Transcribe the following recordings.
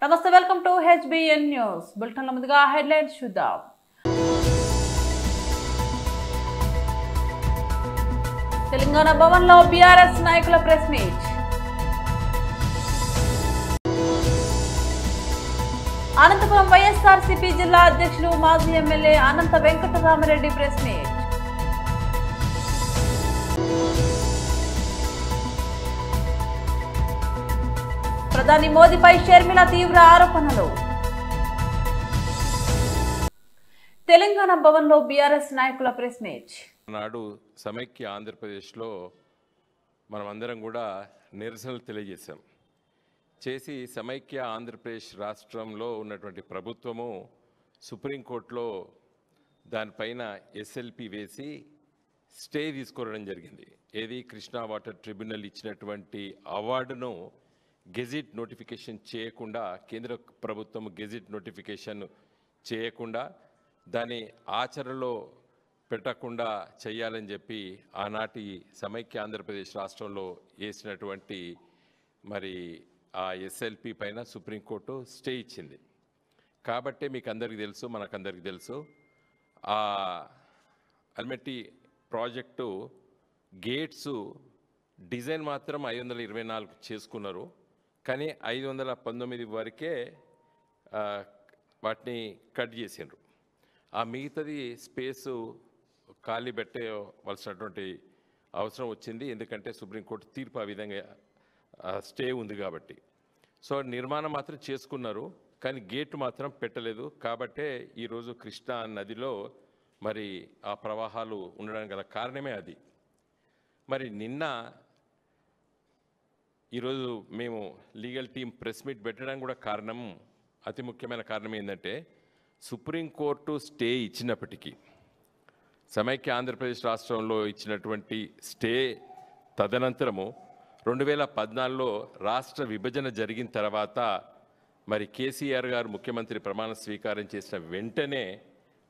నమస్తే welcome to HBN news bulletin లో ముందుగా హెడ్లైన్స్ చూద్దాం. తెలంగాణ భవన్ లో బీఆర్ఎస్ నాయకుల ప్రెస్ మీట్. అనంతపురం వైఎస్ఆర్సీపీ జిల్లా అధ్యక్షులు మాజీ ఎమ్మెల్యే అనంత వెంకటరామరెడ్డి ప్రెస్ మీట్. ప్రధాని మోదీపై షర్మిల తీవ్ర ఆరోపణలు. తెలంగాణ భవన్ లో బీఆర్ఎస్ నాయకుల ప్రెస్ మీట్. నాడు సమైక్య ఆంధ్రప్రదేశ్లో మనమందరం కూడా నిరసనలు తెలియజేశాం. చేసి సమైక్య ఆంధ్రప్రదేశ్ రాష్ట్రంలో ఉన్నటువంటి ప్రభుత్వము సుప్రీంకోర్టులో దానిపైన SLP వేసి స్టే తీసుకోవడం జరిగింది. ఏది కృష్ణా వాటర్ ట్రిబ్యునల్ ఇచ్చినటువంటి అవార్డును గెజిట్ నోటిఫికేషన్ చేయకుండా, కేంద్ర ప్రభుత్వం గెజిట్ నోటిఫికేషన్ చేయకుండా దాన్ని ఆచరణలో పెట్టకుండా చేయాలని చెప్పి ఆనాటి సమైక్య ఆంధ్రప్రదేశ్ రాష్ట్రంలో వేసినటువంటి మరి ఆ SLP పైన సుప్రీంకోర్టు స్టే ఇచ్చింది. కాబట్టే మీకు అందరికీ తెలుసు, మనకందరికీ తెలుసు, ఆ అల్మెట్టి ప్రాజెక్టు గేట్స్ డిజైన్ మాత్రం 524 చేసుకున్నారు, కానీ 519 వరకే వాటిని కట్ చేసిండ్రు. ఆ మిగతాది స్పేసు ఖాళీ పెట్టవలసినటువంటి అవసరం వచ్చింది, ఎందుకంటే సుప్రీంకోర్టు తీర్పు ఆ విధంగా స్టే ఉంది కాబట్టి. సో నిర్మాణం మాత్రం చేసుకున్నారు, కానీ గేటు మాత్రం పెట్టలేదు. కాబట్టే ఈరోజు కృష్ణా నదిలో మరి ఆ ప్రవాహాలు ఉండడానికి గల కారణమే అది. మరి ఈరోజు మేము లీగల్ టీం ప్రెస్ మీట్ పెట్టడానికి కూడా కారణం, అతి ముఖ్యమైన కారణం ఏంటంటే, సుప్రీంకోర్టు స్టే ఇచ్చినప్పటికీ సమైక్య ఆంధ్రప్రదేశ్ రాష్ట్రంలో ఇచ్చినటువంటి స్టే తదనంతరము 2014లో రాష్ట్ర విభజన జరిగిన తర్వాత మరి కేసీఆర్ గారు ముఖ్యమంత్రి ప్రమాణ స్వీకారం చేసిన వెంటనే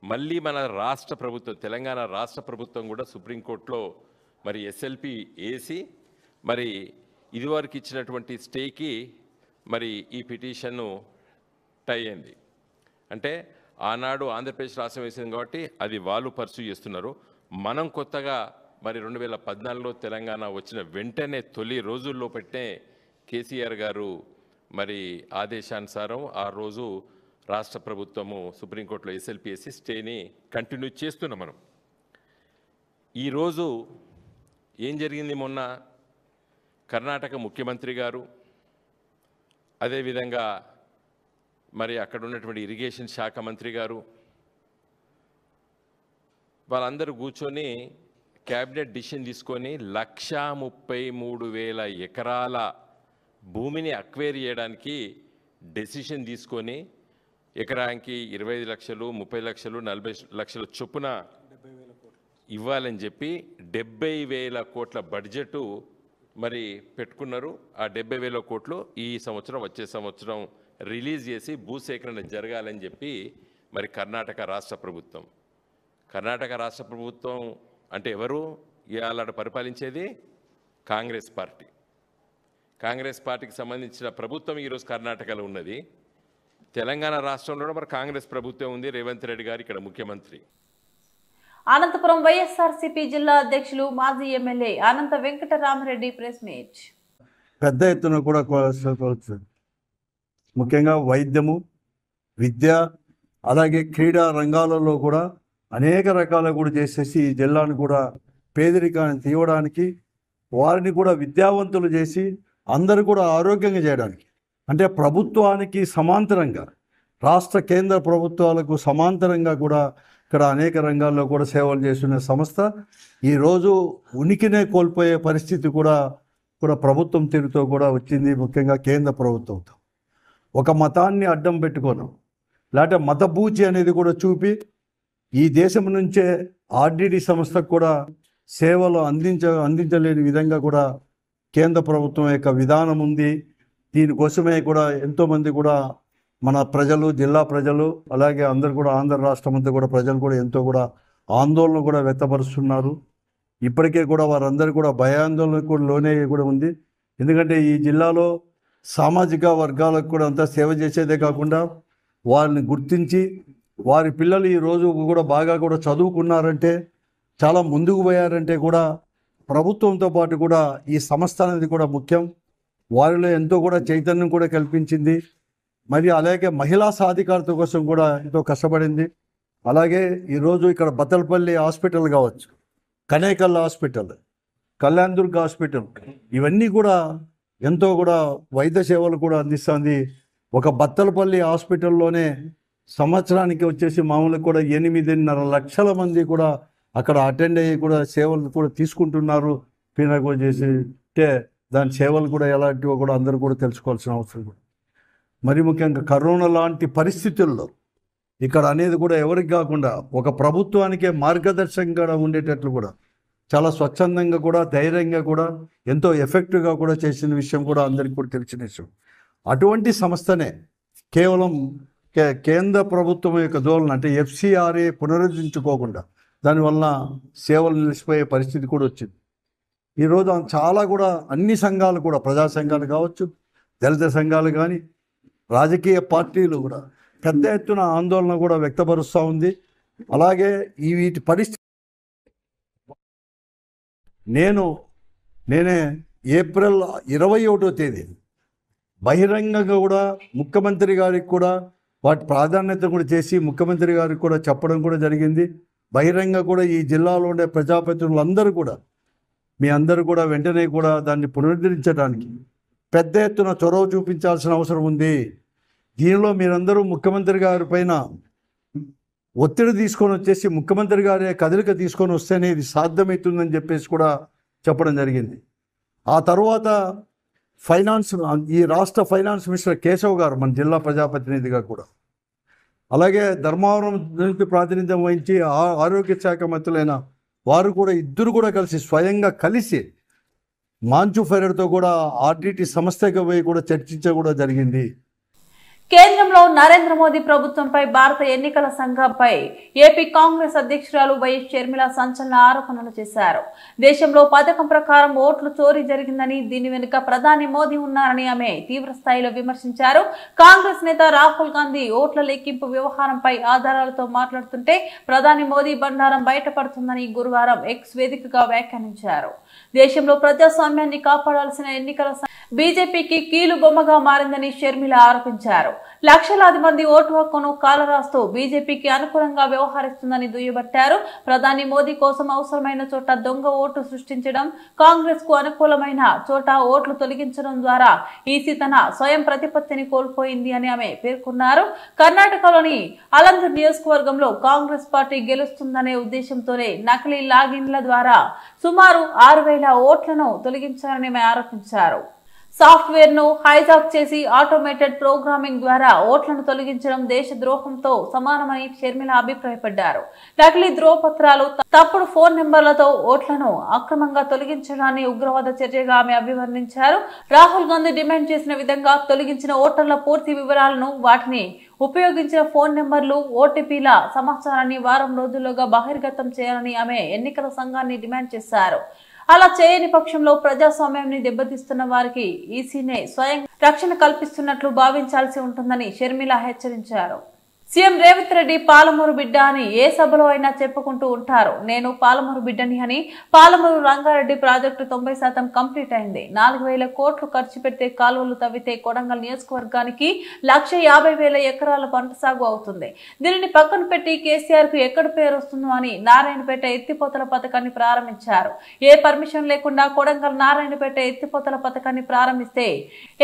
మళ్ళీ మన రాష్ట్ర ప్రభుత్వం, తెలంగాణ రాష్ట్ర ప్రభుత్వం కూడా సుప్రీంకోర్టులో మరి SLP వేసి మరి ఇదివరకు ఇచ్చినటువంటి స్టేకి మరి ఈ పిటిషన్ను టై అయింది. అంటే ఆనాడు ఆంధ్రప్రదేశ్ రాష్ట్రం వేసింది కాబట్టి అది వాళ్ళు పర్సూ చేస్తున్నారు. మనం కొత్తగా మరి 2014లో తెలంగాణ వచ్చిన వెంటనే తొలి రోజుల్లో పెట్టే కేసీఆర్ గారు మరి ఆదేశానుసారం ఆ రోజు రాష్ట్ర ప్రభుత్వము సుప్రీంకోర్టులో SLP వేసి స్టేని కంటిన్యూ చేస్తున్నాం మనం. ఈరోజు ఏం జరిగింది, మొన్న కర్ణాటక ముఖ్యమంత్రి గారు, అదేవిధంగా మరి అక్కడ ఉన్నటువంటి ఇరిగేషన్ శాఖ మంత్రి గారు వాళ్ళందరూ కూర్చొని క్యాబినెట్ డిసిషన్ తీసుకొని 1,33,000 ఎకరాల భూమిని అక్వైర్ చేయడానికి డెసిషన్ తీసుకొని ఎకరానికి 25 లక్షలు, 30 లక్షలు, 40 లక్షల చొప్పున ఇవ్వాలని చెప్పి 70,000 కోట్ల బడ్జెటు మరి పెట్టుకున్నారు. ఆ 70,000 కోట్లు ఈ సంవత్సరం, వచ్చే సంవత్సరం రిలీజ్ చేసి భూసేకరణ జరగాలని చెప్పి మరి కర్ణాటక రాష్ట్ర ప్రభుత్వం. కర్ణాటక రాష్ట్ర ప్రభుత్వం అంటే ఎవరు ఇవాళ పరిపాలించేది? కాంగ్రెస్ పార్టీ. కాంగ్రెస్ పార్టీకి సంబంధించిన ప్రభుత్వం ఈరోజు కర్ణాటకలో ఉన్నది. తెలంగాణ రాష్ట్రంలో మరి కాంగ్రెస్ ప్రభుత్వం ఉంది, రేవంత్ రెడ్డి గారు ఇక్కడ ముఖ్యమంత్రి. అనంతపురం వైఎస్ఆర్సీపీ జిల్లా అధ్యక్షులు మాజీ ఎమ్మెల్యే అనంత వెంకటరామరెడ్డి ప్రెస్ మీట్. పెద్ద ఎత్తున కూడా ముఖ్యంగా వైద్యము, విద్య, అలాగే క్రీడా రంగాలలో కూడా అనేక రకాలు కూడా చేసేసి ఈ జిల్లాను కూడా పేదరికాన్ని తీయడానికి, వారిని కూడా విద్యావంతులు చేసి అందరూ కూడా ఆరోగ్యంగా చేయడానికి, అంటే ప్రభుత్వానికి సమాంతరంగా, రాష్ట్ర కేంద్ర ప్రభుత్వాలకు సమాంతరంగా కూడా ఇక్కడ అనేక రంగాల్లో కూడా సేవలు చేస్తున్న సంస్థ ఈరోజు ఉనికినే కోల్పోయే పరిస్థితి కూడా ప్రభుత్వం తీరుతో కూడా వచ్చింది. ముఖ్యంగా కేంద్ర ప్రభుత్వంతో ఒక మతాన్ని అడ్డం పెట్టుకోను, లేకపోతే మతబూచి అనేది కూడా చూపి ఈ దేశం నుంచే RDD సంస్థకు కూడా సేవలు అందించలేని విధంగా కూడా కేంద్ర ప్రభుత్వం యొక్క విధానం ఉంది. దీనికోసమే కూడా ఎంతోమంది కూడా మన ప్రజలు, జిల్లా ప్రజలు, అలాగే అందరు కూడా ఆంధ్ర రాష్ట్రం అంతా కూడా ప్రజలు కూడా ఎంతో కూడా ఆందోళన కూడా వ్యక్తపరుస్తున్నారు. ఇప్పటికే కూడా వారందరూ కూడా భయాందోళనకు కూడా లోనే కూడా ఉంది. ఎందుకంటే ఈ జిల్లాలో సామాజిక వర్గాలకు కూడా అంతా సేవ చేసేదే కాకుండా వారిని గుర్తించి వారి పిల్లలు ఈ రోజు కూడా బాగా కూడా చదువుకున్నారంటే, చాలా ముందుకు పోయారంటే కూడా ప్రభుత్వంతో పాటు కూడా ఈ సంస్థ అనేది కూడా ముఖ్యం. వారిలో ఎంతో కూడా చైతన్యం కూడా కల్పించింది. మరి అలాగే మహిళా సాధికారత కోసం కూడా ఎంతో కష్టపడింది. అలాగే ఈరోజు ఇక్కడ బత్తలపల్లి హాస్పిటల్ కావచ్చు, కనేకల్ హాస్పిటల్, కళ్యాణ్ దుర్గ్ హాస్పిటల్, ఇవన్నీ కూడా ఎంతో కూడా వైద్య సేవలు కూడా అందిస్తుంది. ఒక బత్తలపల్లి హాస్పిటల్లోనే సంవత్సరానికి వచ్చేసి మామూలుగా కూడా 8.5 లక్షల మంది కూడా అక్కడ అటెండ్ అయ్యి కూడా సేవలు కూడా తీసుకుంటున్నారు. పీనకో చేసి అంటే దాని సేవలు కూడా ఎలాంటివో కూడా అందరూ కూడా తెలుసుకోవాల్సిన అవసరం కూడా. మరి ముఖ్యంగా కరోనా లాంటి పరిస్థితుల్లో ఇక్కడ అనేది కూడా ఎవరికి కాకుండా ఒక ప్రభుత్వానికే మార్గదర్శకంగా ఉండేటట్లు కూడా చాలా స్వచ్ఛందంగా కూడా ధైర్యంగా కూడా ఎంతో ఎఫెక్టివ్గా కూడా చేసిన విషయం కూడా అందరికీ కూడా తెలిసిన విషయం. అటువంటి సంస్థనే కేవలం కేంద్ర ప్రభుత్వం యొక్క ధోరణి అంటే FCRA పునరుద్ధరించుకోకుండా దానివల్ల సేవలు నిలిచిపోయే పరిస్థితి కూడా వచ్చింది. ఈరోజు చాలా కూడా అన్ని సంఘాలు కూడా, ప్రజా సంఘాలు కావచ్చు, దళిత సంఘాలు కానీ, రాజకీయ పార్టీలు కూడా పెద్ద ఎత్తున ఆందోళన కూడా వ్యక్తపరుస్తూ ఉంది. అలాగే వీటి పరిస్థితి నేనే ఏప్రిల్ 21వ తేదీ బహిరంగంగా కూడా ముఖ్యమంత్రి గారికి కూడా వాటి ప్రాధాన్యత కూడా చేసి ముఖ్యమంత్రి గారికి కూడా చెప్పడం కూడా జరిగింది. బహిరంగ కూడా ఈ జిల్లాలో ఉండే ప్రజాప్రతినిధులందరూ కూడా మీ అందరూ కూడా వెంటనే కూడా దాన్ని పునరుద్ధరించడానికి పెద్ద ఎత్తున చొరవ చూపించాల్సిన అవసరం ఉంది. దీనిలో మీరందరూ ముఖ్యమంత్రి గారి పైన ఒత్తిడి తీసుకొని వచ్చేసి ముఖ్యమంత్రి గారి కదలిక తీసుకొని వస్తేనే ఇది సాధ్యమవుతుందని చెప్పేసి కూడా చెప్పడం జరిగింది. ఆ తర్వాత ఈ రాష్ట్ర ఫైనాన్స్ మినిస్టర్ కేశవ్ గారు మన జిల్లా ప్రజాప్రతినిధిగా కూడా, అలాగే ధర్మవరం నుంచి ప్రాతినిధ్యం వహించి ఆరోగ్య శాఖ మంత్రులైన వారు కూడా ఇద్దరు కూడా కలిసి స్వయంగా కలిసి మాంచు ఫెరర్తో కూడా RTT సంస్థకి పోయి కూడా చర్చించ కూడా జరిగింది. కేంద్రంలో నరేంద్ర మోదీ ప్రభుత్వంపై భారత ఎన్నికల సంఘంపై ఏపీ కాంగ్రెస్ అధ్యక్షురాలు వైఎస్ షర్మిల సంచలన ఆరోపణలు చేశారు. దేశంలో పథకం ప్రకారం ఓట్లు చోరీ జరిగిందని, దీని వెనుక ప్రధాని మోదీ ఉన్నారని ఆమె తీవ్ర స్థాయిలో విమర్శించారు. కాంగ్రెస్ నేత రాహుల్ గాంధీ ఓట్ల లెక్కింపు వ్యవహారంపై ఆధారాలతో మాట్లాడుతుంటే ప్రధాని మోదీ బండారం బయటపడుతుందని గురువారం ఎక్స్ వేదికగా వ్యాఖ్యానించారు. దేశంలో ప్రజాస్వామ్యాన్ని కాపాడాల్సిన ఎన్నికల బీజేపీకి కీలు బొమ్మగా మారిందని షర్మిల ఆరోపించారు. లక్షలాది మంది ఓటు హక్కును కాలరాస్తూ బీజేపీకి అనుకూలంగా వ్యవహరిస్తుందని దుయ్యబట్టారు. ప్రధాని మోదీ కోసం అవసరమైన చోట దొంగ ఓటు సృష్టించడం, కాంగ్రెస్ కు అనుకూలమైన చోట ఓట్లు తొలగించడం ద్వారా ఈసీ తన స్వయం ప్రతిపత్తిని కోల్పోయింది అని ఆమె పేర్కొన్నారు. కర్ణాటకలోని అలందూర్ నియోజకవర్గంలో కాంగ్రెస్ పార్టీ గెలుస్తుందనే ఉద్దేశంతోనే నకిలీ లాగిన్ల ద్వారా సుమారు 6,000 ఓట్లను తొలగించారని ఆమె ఆరోపించారు. సాఫ్ట్వేర్ ను హైజాక్ చేసి ఆటోమేటెడ్ ప్రోగ్రామింగ్ ద్వారా ఓట్లను తొలగించడం దేశ ద్రోహంతో సమానమని షర్మిల అభిప్రాయపడ్డారు. నకిలీ ధ్రువపత్రాలు, తప్పుడు ఫోన్ నెంబర్లతో ఓట్లను అక్రమంగా తొలగించడాన్ని ఉగ్రవాద చర్యగా ఆమె అభివర్ణించారు. రాహుల్ గాంధీ డిమాండ్ చేసిన విధంగా తొలగించిన ఓటర్ల పూర్తి వివరాలను, వాటిని ఉపయోగించిన ఫోన్ నెంబర్లు, ఓటీపీల సమాచారాన్ని వారం రోజుల్లోగా బహిర్గతం చేయాలని ఆమె ఎన్నికల సంఘాన్ని డిమాండ్ చేశారు. అలా చేయని పక్షంలో ప్రజాస్వామ్యాన్ని దెబ్బతీస్తున్న వారికి ఈసీనే స్వయం రక్షణ కల్పిస్తున్నట్లు భావించాల్సి ఉంటుందని షర్మిల హెచ్చరించారు. సీఎం రేవంత్ రెడ్డి పాలమూరు బిడ్డ అని ఏ సభలో అయినా చెప్పుకుంటూ ఉంటారు. నేను పాలమూరు బిడ్డని అని. పాలమూరు రంగారెడ్డి ప్రాజెక్టు 90% కంప్లీట్ అయింది. 4,000 కోట్లు ఖర్చు పెడితే కాలువలు తవ్వితే కొడంగల్ నియోజకవర్గానికి 1,50,000 ఎకరాల పంట సాగు అవుతుంది. దీనిని పక్కన పెట్టి కేసీఆర్ కు ఎక్కడ పేరు వస్తుందో అని నారాయణపేట ఎత్తిపోతల పథకాన్ని ప్రారంభించారు. ఏ పర్మిషన్ లేకుండా కొడంగల్ నారాయణపేట ఎత్తిపోతల పథకాన్ని ప్రారంభిస్తే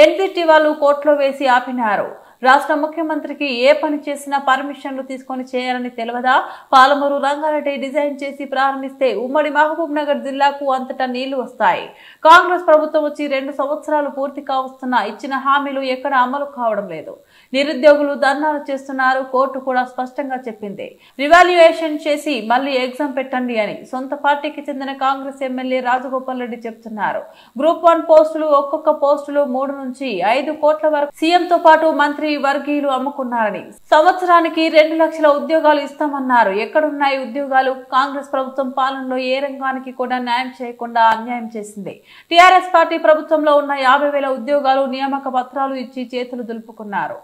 ఎన్జిటి వాళ్ళు కోర్టులో వేసి ఆపినారు. రాష్ట్ర ముఖ్యమంత్రికి ఏ పని చేసినా పర్మిషన్లు తీసుకొని చేయాలని తెలియదా? పాలమూరు రంగారెడ్డి డిజైన్ చేసి ప్రారంభిస్తే ఉమ్మడి మహబూబ్ నగర్ జిల్లాకు అంతటా నీళ్లు వస్తాయి. కాంగ్రెస్ ప్రభుత్వం వచ్చి 2 సంవత్సరాలు పూర్తి కావస్తున్నా ఇచ్చిన హామీలు ఎక్కడ అమలు కావడం లేదు. నిరుద్యోగులు ధర్నాలు చేస్తున్నారు. కోర్టు కూడా స్పష్టంగా చెప్పింది, రివాల్యుయేషన్ చేసి మళ్లీ ఎగ్జామ్ పెట్టండి అని. సొంత పార్టీకి చెందిన కాంగ్రెస్ ఎమ్మెల్యే రాజగోపాల్ రెడ్డి చెప్తున్నారు. గ్రూప్ 1 పోస్టులు, ఒక్కొక్క పోస్టులు 3 నుంచి 5 కోట్ల వరకు. సీఎంతో పాటు మంత్రి వర్గీయులు అమ్ముకున్నారని, సంవత్సరానికి 2 లక్షల ఉద్యోగాలు ఇస్తామన్నారు. ఎక్కడున్నాయి ఉద్యోగాలు? కాంగ్రెస్ ప్రభుత్వం పాలనలో ఏ రంగానికి కూడా న్యాయం చేయకుండా అన్యాయం చేసింది. టీఆర్ఎస్ పార్టీ ప్రభుత్వంలో ఉన్న 50,000 ఉద్యోగాలు నియామక పత్రాలు ఇచ్చి చేతులు దులుపుకున్నారు.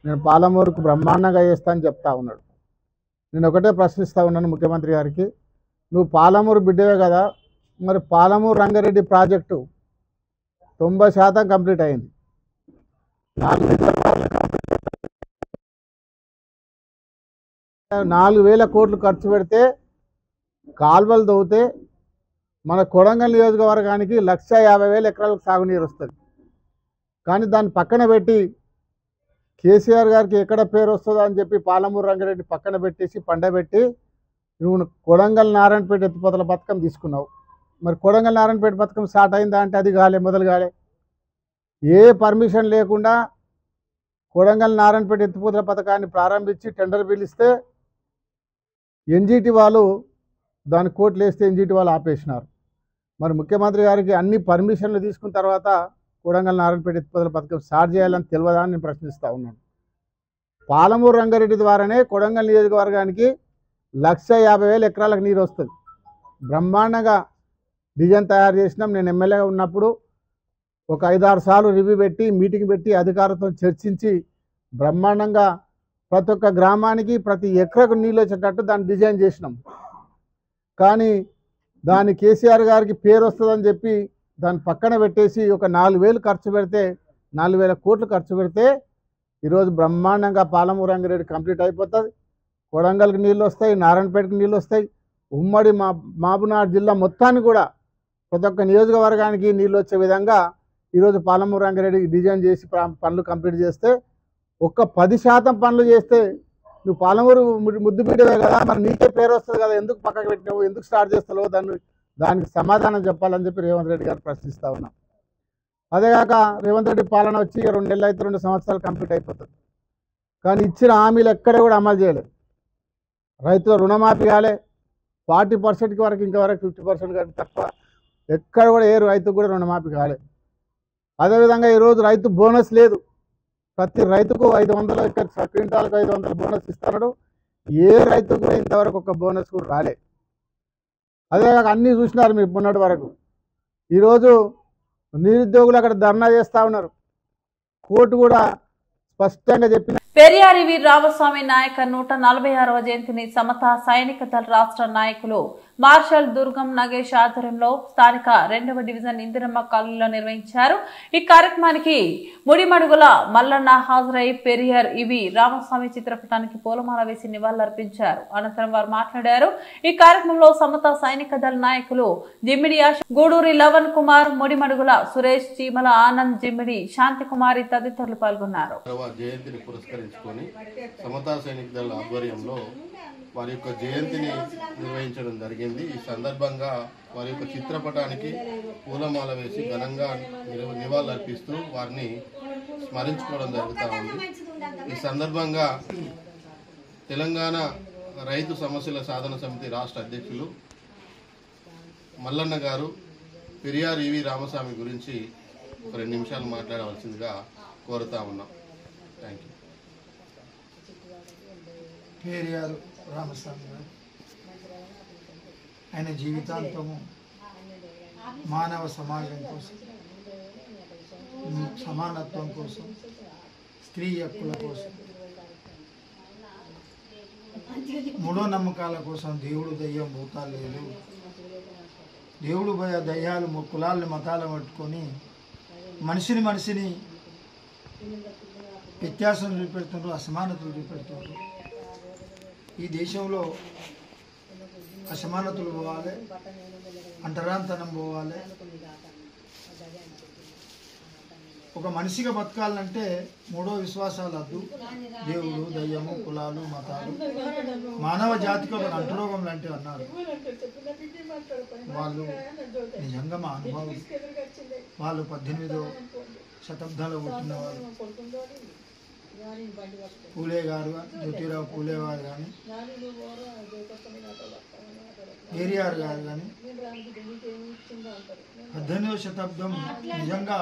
నేను పాలమూరుకు బ్రహ్మాండంగా చేస్తా అని చెప్తా ఉన్నాడు. నేను ఒకటే ప్రశ్నిస్తూ ఉన్నాను ముఖ్యమంత్రి గారికి, నువ్వు పాలమూరు బిడ్డవే కదా, మరి పాలమూరు రంగారెడ్డి ప్రాజెక్టు 90% కంప్లీట్ అయింది. 4,000 కోట్లు ఖర్చు పెడితే కాల్వలు తవ్వుతే మన కొడంగల్ నియోజకవర్గానికి 150,000 ఎకరాలకు సాగునీరు వస్తుంది. కానీ దాన్ని పక్కన పెట్టి కేసీఆర్ గారికి ఎక్కడ పేరు వస్తుందో అని చెప్పి పాలమూరు రంగారెడ్డి పక్కన పెట్టేసి పండబెట్టి నువ్వు కొడంగల్ నారాయణపేట ఎత్తిపోతల పథకం తీసుకున్నావు. మరి కొడంగల్ నారాయణపేట పథకం స్టార్ట్ అయిందా అంటే అది మొదలు కాలే. ఏ పర్మిషన్ లేకుండా కొడంగల్ నారాయణపేట ఎత్తిపోతల పథకాన్ని ప్రారంభించి టెండర్ పిలిస్తే ఎన్జీటీ వాళ్ళు దాని కోట్లు వేస్తే ఎన్జీటీ వాళ్ళు ఆపేసినారు. మరి ముఖ్యమంత్రి గారికి అన్ని పర్మిషన్లు తీసుకున్న తర్వాత కొడంగల్ నారాయణపేట ఎత్తిపోతల పథకం స్టార్ట్ చేయాలని తెలియదా అని నేను ప్రశ్నిస్తూ ఉన్నాను. పాలమూరు రంగారెడ్డి ద్వారానే కొడంగల్ నియోజకవర్గానికి 150,000 ఎకరాలకు నీరు వస్తుంది. బ్రహ్మాండంగా డిజైన్ తయారు చేసినాం. నేను ఎమ్మెల్యేగా ఉన్నప్పుడు ఒక 5-6 సార్లు రివ్యూ పెట్టి మీటింగ్ పెట్టి అధికారులతో చర్చించి బ్రహ్మాండంగా ప్రతి ఒక్క గ్రామానికి ప్రతి ఎకరకు నీళ్ళు వచ్చేటట్టు దాన్ని డిజైన్ చేసినాం. కానీ దాని కేసీఆర్ గారికి పేరు వస్తుందని చెప్పి దాన్ని పక్కన పెట్టేసి ఒక 4,000 ఖర్చు పెడితే 4,000 కోట్లు ఖర్చు పెడితే ఈరోజు బ్రహ్మాండంగా పాలమూరు రంగారెడ్డి కంప్లీట్ అయిపోతుంది. కొడంగల్కి నీళ్ళు వస్తాయి, నారాయణపేటకి నీళ్ళు వస్తాయి. ఉమ్మడి మహబూబ్నగర్ జిల్లా మొత్తాన్ని కూడా ప్రతి ఒక్క నియోజకవర్గానికి నీళ్ళు వచ్చే విధంగా ఈరోజు పాలమూరు రంగారెడ్డి డిజైన్ చేసి పనులు కంప్లీట్ చేస్తే ఒక్క 10% పనులు చేస్తే నువ్వు పాలమూరు ముద్దు బిడ్డవే కదా, మరి నీకే పేరు వస్తుంది కదా, ఎందుకు పక్కకు పెట్టినావు, ఎందుకు స్టార్ట్ చేస్తావు, దానికి సమాధానం చెప్పాలని చెప్పి రేవంత్ రెడ్డి గారు ప్రశ్నిస్తూ ఉన్నాం. అదేగాక రేవంత్ రెడ్డి పాలన వచ్చి 2 నెలలు అయితే 2 సంవత్సరాలు కంప్లీట్ అయిపోతుంది. కానీ ఇచ్చిన హామీలు ఎక్కడ కూడా అమలు చేయలేదు. రైతుల రుణమాఫీ కాలే, 40% వరకు ఇంతవరకు 50% కానీ తక్కువ, ఎక్కడ కూడా ఏ రైతుకు కూడా రుణమాఫీ కాలే. అదేవిధంగా ఈరోజు రైతు బోనస్ లేదు. ప్రతి రైతుకు 500 క్వింటాలకు 500 బోనస్ ఇస్తున్నాడు. ఏ రైతు కూడా ఇంతవరకు ఒక బోనస్ కూడా రాలే. అదేవిధంగా అన్నీ చూసినారు మీరు మొన్నటి వరకు. ఈరోజు నిరుద్యోగులు అక్కడ ధర్నా చేస్తూ ఉన్నారు. కోర్టు కూడా స్పష్టంగా చెప్పిన పెరియార్ వి రామస్వామి నాయక 146వ జయంతిని సమతా సైనిక దళ రాష్ట్ర నాయకులు మార్షల్ దుర్గం నగేష్ ఆధ్వర్యంలో స్థానిక 2వ డివిజన్ ఇందిరమ్మ కాలనీలో నిర్వహించారు. ఈ కార్యక్రమానికి ముడిమడుగుల మల్లన్న హాజరై పెరియార్ ఇవి రామస్వామి చిత్రపటానికి పూలమాల వేసి నివాళులర్పించారు. అనంతరం వారు మాట్లాడారు. ఈ కార్యక్రమంలో సమతా సైనిక దళ నాయకులు జిమ్మిడి ఆశ, గూడూరి లవన్ కుమార్, ముడిమడుగుల సురేష్, చీమల ఆనంద్, జిమ్మిడి శాంతికుమారి తదితరులు పాల్గొన్నారు. సమతా సైనిక దళ ఆధ్వర్యంలో వారి యొక్క జయంతిని నిర్వహించడం జరిగింది. ఈ సందర్భంగా వారి యొక్క చిత్రపటానికి పూలమాల వేసి ఘనంగా నివాళులర్పిస్తూ వారిని స్మరించుకోవడం జరుగుతూ ఉంది. ఈ సందర్భంగా తెలంగాణ రైతు సమస్యల సాధన సమితి రాష్ట్ర అధ్యక్షులు మల్లన్న గారు పెరియార్ ఇవి రామస్వామి గురించి ఒక 2 నిమిషాలు మాట్లాడవలసిందిగా కోరుతా ఉన్నాం. Thank you. పెరియార్ రామస్వామి గారు ఆయన జీవితాంతము మానవ సమాజం కోసం, సమానత్వం కోసం, స్త్రీ హక్కుల కోసం, మూఢనమ్మకాల కోసం దేవుడు దయ్యం భూతాలు లేదు, దేవుడు దయ్యాలు కులాలను మతాలను పట్టుకొని మనిషిని వ్యత్యాసం చూపెడుతున్నారు, అసమానతలు చూపెడుతున్నారు. ఈ దేశంలో అసమానతలు పోవాలి, అంటరాంతనం పోవాలి. ఒక మనిషిగా బతకాలంటే 3 విశ్వాసాలు వద్దు. దేవుడు, దయ్యము, కులాలు, మతాలు, మానవ జాతికి ఒక అంటురోగం లాంటివి అన్నారు. వాళ్ళు నిజంగా మా అనుభవం. వాళ్ళు 18వ శతాబ్దంలో పుట్టిన వాళ్ళు. పూలే గారు, జ్యోతిరావు పూలే వారు కానీ, ఏరియార్ గారు కానీ 18వ శతాబ్దం నిజంగా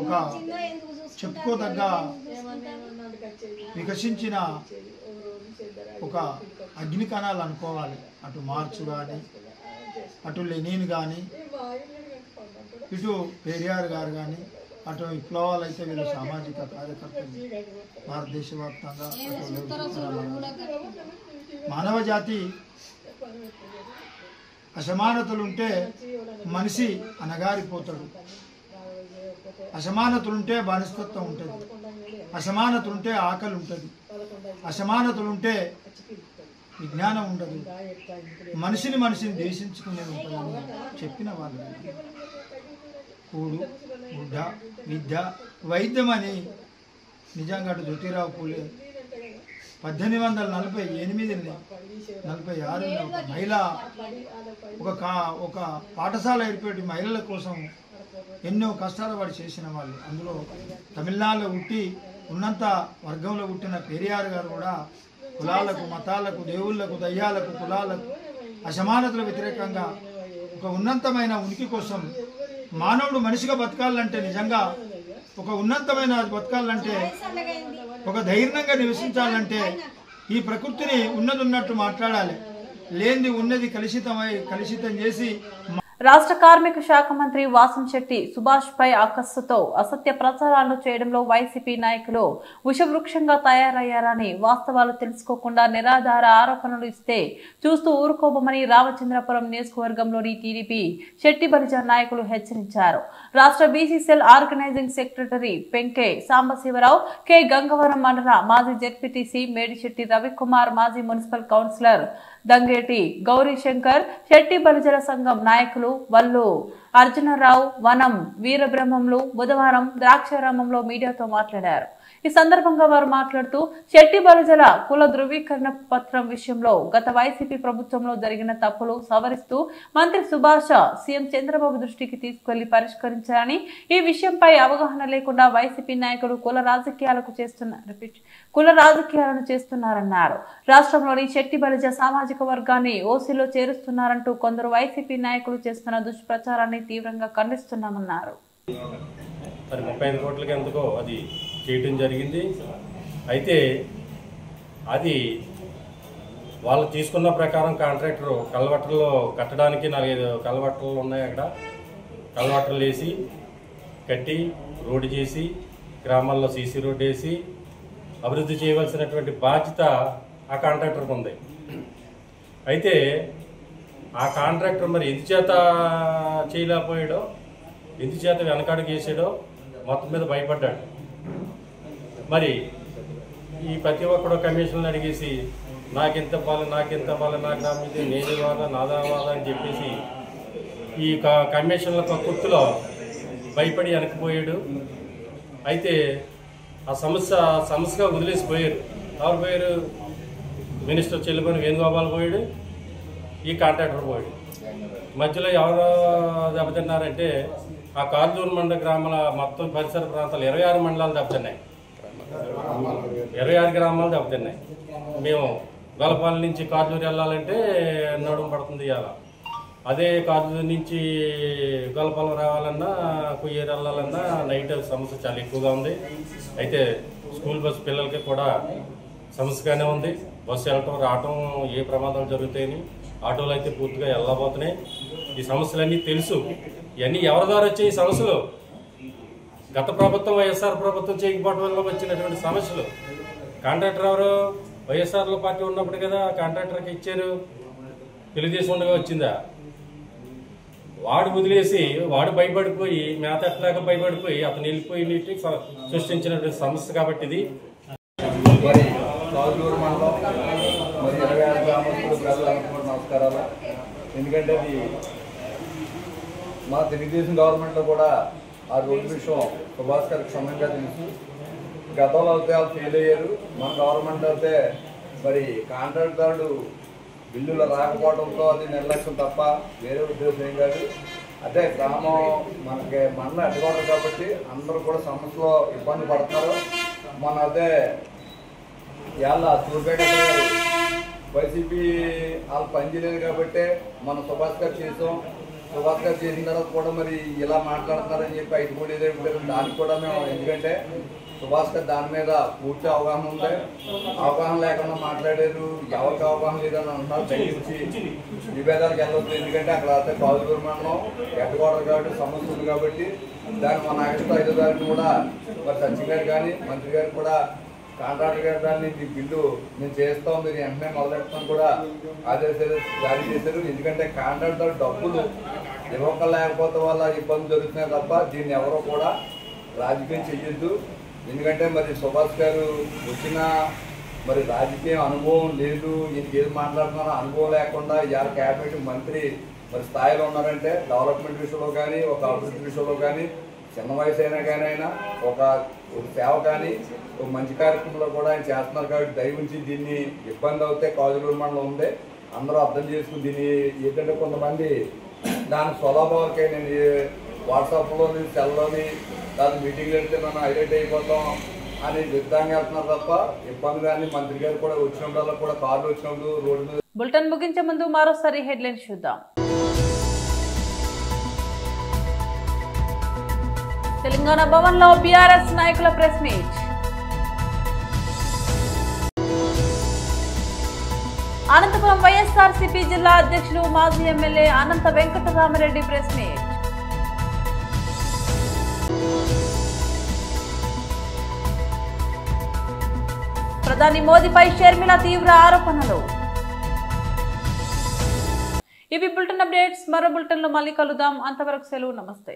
ఒక చెప్పుకోదగ్గ వికసించిన ఒక అగ్ని కణాలు అనుకోవాలి. అటు మార్క్స్ కానీ, అటు లెనిన్ కానీ, ఇటు పెరియార్ గారు కానీ, అటు విప్లవాలు అయితే వీళ్ళు సామాజిక కార్యకర్తలు భారతదేశ వ్యాప్తంగా. మానవ జాతి అసమానతలుంటే మనిషి అనగారిపోతాడు, అసమానతలుంటే బానిసత్వం ఉంటుంది, అసమానతలుంటే ఆకలి ఉంటుంది, అసమానతలుంటే విజ్ఞానం ఉండదు, మనిషిని ద్వేషించుకునేది ఉంటుందని చెప్పిన వాళ్ళు. కూడు, గుడ్డ, విద్య, వైద్యం అని నిజంగా అటు జ్యోతిరావు పూలే 1848 46 ఒక మహిళ ఒక పాఠశాల ఏర్పడి మహిళల కోసం ఎన్నో కష్టాలు పడి చేసిన వాళ్ళు. అందులో తమిళనాడులో పుట్టి ఉన్నంత వర్గంలో పుట్టిన పెరియార్ గారు కూడా కులాలకు, మతాలకు, దేవుళ్లకు, దయ్యాలకు, కులాలకు, అసమానతల వ్యతిరేకంగా ఒక ఉన్నతమైన ఉనికి కోసం మానవుడు మనిషిగా బతకాలంటే, నిజంగా ఒక ఉన్నతమైన బతకాలంటే, ఒక ధైర్యంగా నివసించాలంటే ఈ ప్రకృతిని ఉన్నట్టు మాట్లాడాలి, లేనిది ఉన్నది కలుషితం చేసి. రాష్ట్ర కార్మిక శాఖ మంత్రి వాసంశెట్టి సుభాష్ పై అక్కస్సుతో అసత్య ప్రచారాలను చేయడంలో వైసీపీ నాయకులు విషవృక్షంగా తయారయ్యారని, వాస్తవాలు తెలుసుకోకుండా నిరాధార ఆరోపణలు ఇస్తే చూస్తూ ఊరుకోబోమని రామచంద్రపురం నియోజకవర్గంలోని టీడీపీ శెట్టి బలిజ నాయకులు హెచ్చరించారు. రాష్ట్ర BCCL organising secretary Penke Sambasivarao, K Gangavaram మండల మాజీ జెడ్పీటీసీ మేడిశెట్టి రవికుమార్, మాజీ మున్సిపల్ కౌన్సిలర్ దంగేటి గౌరీశంకర్, శెట్టి బలిజల సంఘం నాయకులు వల్లు అర్జునరావు, వనం వీరబ్రహ్మంలు బుధవారం ద్రాక్షారామంలో మీడియాతో మాట్లాడారు. ఈ సందర్భంగా వారు మాట్లాడుతూ శెట్టి బలిజల కుల ధృవీకరణ పత్రం విషయంలో గత వైసీపీ ప్రభుత్వంలో జరిగిన తప్పులు సవరిస్తూ మంత్రి సుభాష్ సీఎం చంద్రబాబు దృష్టికి తీసుకెళ్లి పరిష్కరించారని, ఈ విషయంపై అవగాహన లేకుండా వైసీపీ నాయకులు కుల రాజకీయాలను చేస్తున్నారన్నారు. రాష్ట్రంలోని శెట్టి బలిజ సామాజిక వర్గాన్ని ఓసీలో చేరుస్తున్నారంటూ కొందరు వైసీపీ నాయకులు చేస్తున్న దుష్ప్రచారాన్ని తీవ్రంగా ఖండిస్తున్నామన్నారు. 35 కోట్లకి ఎందుకో అది చేయటం జరిగింది. అయితే అది వాళ్ళు తీసుకున్న ప్రకారం కాంట్రాక్టర్ కల్వర్టర్లో కట్టడానికి 4-5 కల్వర్టర్లు ఉన్నాయి. అక్కడ కల్వర్టర్లు వేసి కట్టి రోడ్డు చేసి గ్రామాల్లో సీసీ రోడ్డు వేసి అభివృద్ధి చేయవలసినటువంటి బాధ్యత ఆ కాంట్రాక్టర్కి ఉంది. అయితే ఆ కాంట్రాక్టర్ మరి ఎందుచేత చేయలేకపోయాడో, ఎందుచేత వెనకాడికి వేసాడో మొత్తం మీద భయపడ్డాడు. మరి ఈ ప్రతి ఒక్కడో కమిషన్లు అడిగేసి నాకెంత పాలు నా గ్రామం ఇది, నేను వాదా నాదా వాదా అని చెప్పేసి ఈ కమిషన్ల కుర్తులో భయపడి వెనక్కిపోయాడు. అయితే ఆ సమస్యగా వదిలేసిపోయారు. ఎవరు పోయారు? మినిస్టర్ చెల్లిపోయిన వేణుగోపాల్ పోయాడు, ఈ కాంట్రాక్టర్ పోయాడు. మధ్యలో ఎవరు దెబ్బతిన్నారంటే ఆ కార్దూరు మండల గ్రామాల మొత్తం పరిసర ప్రాంతాలు 26 మండలాలు దెబ్బతిన్నాయి. 26 గ్రామాలు దెబ్బతిన్నాయి. మేము గొల్లపాలెం నుంచి కార్దూరు వెళ్ళాలంటే నడుము పడుతుంది ఇవాళ. అదే కార్దూరు నుంచి గొల్లపాలెం రావాలన్నా, కుయ్యేరు వెళ్ళాలన్నా నైట్ సమస్య చాలా ఎక్కువగా ఉంది. అయితే స్కూల్ బస్సు పిల్లలకి కూడా సమస్యగానే ఉంది. బస్సు వెళ్ళటం రావటం ఏ ప్రమాదాలు జరుగుతాయని, ఆటోలు అయితే పూర్తిగా వెళ్ళబోతున్నాయి. ఈ సమస్యలన్నీ తెలుసు. ఇవన్నీ ఎవరి ద్వారా వచ్చాయి ఈ సమస్యలు? గత ప్రభుత్వం వైఎస్ఆర్ ప్రభుత్వం చేయకపోవడం వల్ల వచ్చినటువంటి సమస్యలు. కాంట్రాక్టర్ ఎవరు? వైఎస్ఆర్లో పార్టీ ఉన్నప్పుడు కదా కాంట్రాక్టర్కి ఇచ్చారు. తెలుగుదేశం ఉండగా వచ్చిందా? వాడు వదిలేసి వాడు భయపడిపోయి మేతట్లాగా భయపడిపోయి అతను వెళ్ళిపోయి నీటికి సృష్టించినటువంటి సమస్య కాబట్టి ఇది. మరి రాజూరు మండలం మరి 26 గ్రామస్తులు ప్రజలకు కూడా నమస్కారాలు. ఎందుకంటే అది మా తెలుగుదేశం గవర్నమెంట్లో కూడా ఆ రోడ్డు విషయం సుభాష్ గారికి క్షుణ్ణంగా తెలుసు. గతంలో అయితే వాళ్ళు ఫెయిల్ అయ్యారు. మన గవర్నమెంట్ అయితే మరి కాంట్రాక్టర్లు బిల్లులు రాకపోవడంతో అది నిర్లక్ష్యం తప్ప వేరే ఉద్దేశం ఏం కాదు. అదే గ్రామం మనకి మండలం అడ్డుకోవడం కాబట్టి అందరూ కూడా సమస్యలో ఇబ్బంది పడతారు. మన అదే ఇవాళ సూర్యపేట వైసీపీ వాళ్ళు పనిచేయలేదు కాబట్టి మన సుభాష్ గారు చేసాం. సుభాష్ గారు చేసిన తర్వాత కూడా మరి ఇలా మాట్లాడుతున్నారని చెప్పి అయితే కూడా ఏదైతే దానికి కూడా మేము, ఎందుకంటే సుభాష్ గారు దాని మీద పూర్తి అవగాహన ఉంది. అవగాహన లేకుండా మాట్లాడారు, ఎవరికి అవగాహన లేదని అంటున్నారు. దయచేసి విభేదాలకు వెళ్ళొద్దు. ఎందుకంటే అక్కడ అయితే కాజులూరు మండలం హెడ్ క్వార్టర్ కాబట్టి సమస్య ఉంది కాబట్టి దాన్ని మన ఆగస్టు 5వ తారీఖు కూడా మరి సచిన్ గారు కానీ మంత్రి గారు కూడా కాంట్రాక్టర్ గారు దాన్ని ఈ బిల్లు మేము చేస్తాం, మీరు వెంటనే మొదలెడతాం కూడా ఆదేశాలు జారీ చేశారు. ఎందుకంటే కాంట్రాక్టర్ డబ్బులు ఇవ్వలేకపోతే వల్ల ఇబ్బంది జరుగుతున్నాయి తప్ప దీన్ని ఎవరో కూడా రాజకీయం చెయ్యొద్దు. ఎందుకంటే మరి సుభాష్ గారు వచ్చిన మరి రాజకీయ అనుభవం లేదు, ఈయనకి ఏది మాట్లాడుతున్నారో అనుభవం లేకుండా ఇవాళ క్యాబినెట్ మంత్రి మరి స్థాయిలో ఉన్నారంటే డెవలప్మెంట్ విషయంలో కానీ ఒక అభివృద్ధి విషయంలో కానీ చిన్న వయసు అయినా కానీ అయినా ఒక సేవ కానీ ఒక మంచి కార్యక్రమంలో కూడా ఆయన చేస్తున్నారు. కాబట్టి దయవుంచి దీన్ని ఇబ్బంది అవుతే కాజులూరు మండలం ఉంది, అందరూ అర్థం చేసుకుని దీన్ని ఏంటంటే కొంతమంది దాని స్వలాభాలకే నేను వాట్సాప్లోని సెల్లోని దాని మీటింగ్లు వెళ్తే మనం హైలైట్ అయిపోతాం అని యుద్ధాన్ని వెళ్తున్నారు తప్ప ఇబ్బంది కానీ మంత్రి గారు కూడా వచ్చినప్పుడు కూడా కార్లు వచ్చినప్పుడు రోడ్డు మీద. బులెటిన్ ముగించే ముందు మరోసారి హెడ్లైన్స్ చూద్దాం. తెలంగాణ భవన్ లో బీఆర్ఎస్ నాయకుల ప్రెస్ మీట్. అనంతపురం వైఎస్ఆర్సీపీ జిల్లా అధ్యక్షులు మాజీ ఎమ్మెల్యే అనంత వెంకటరామరెడ్డి ప్రెస్ మీట్. ప్రధాని మోదీపై షర్మిల తీవ్ర ఆరోపణలు. ఇవి బులెటిన్ అప్డేట్స్. మరో బులెటిన్ లో మళ్ళీ కలుద్దాం. అంతవరకు సెలవు. నమస్తే.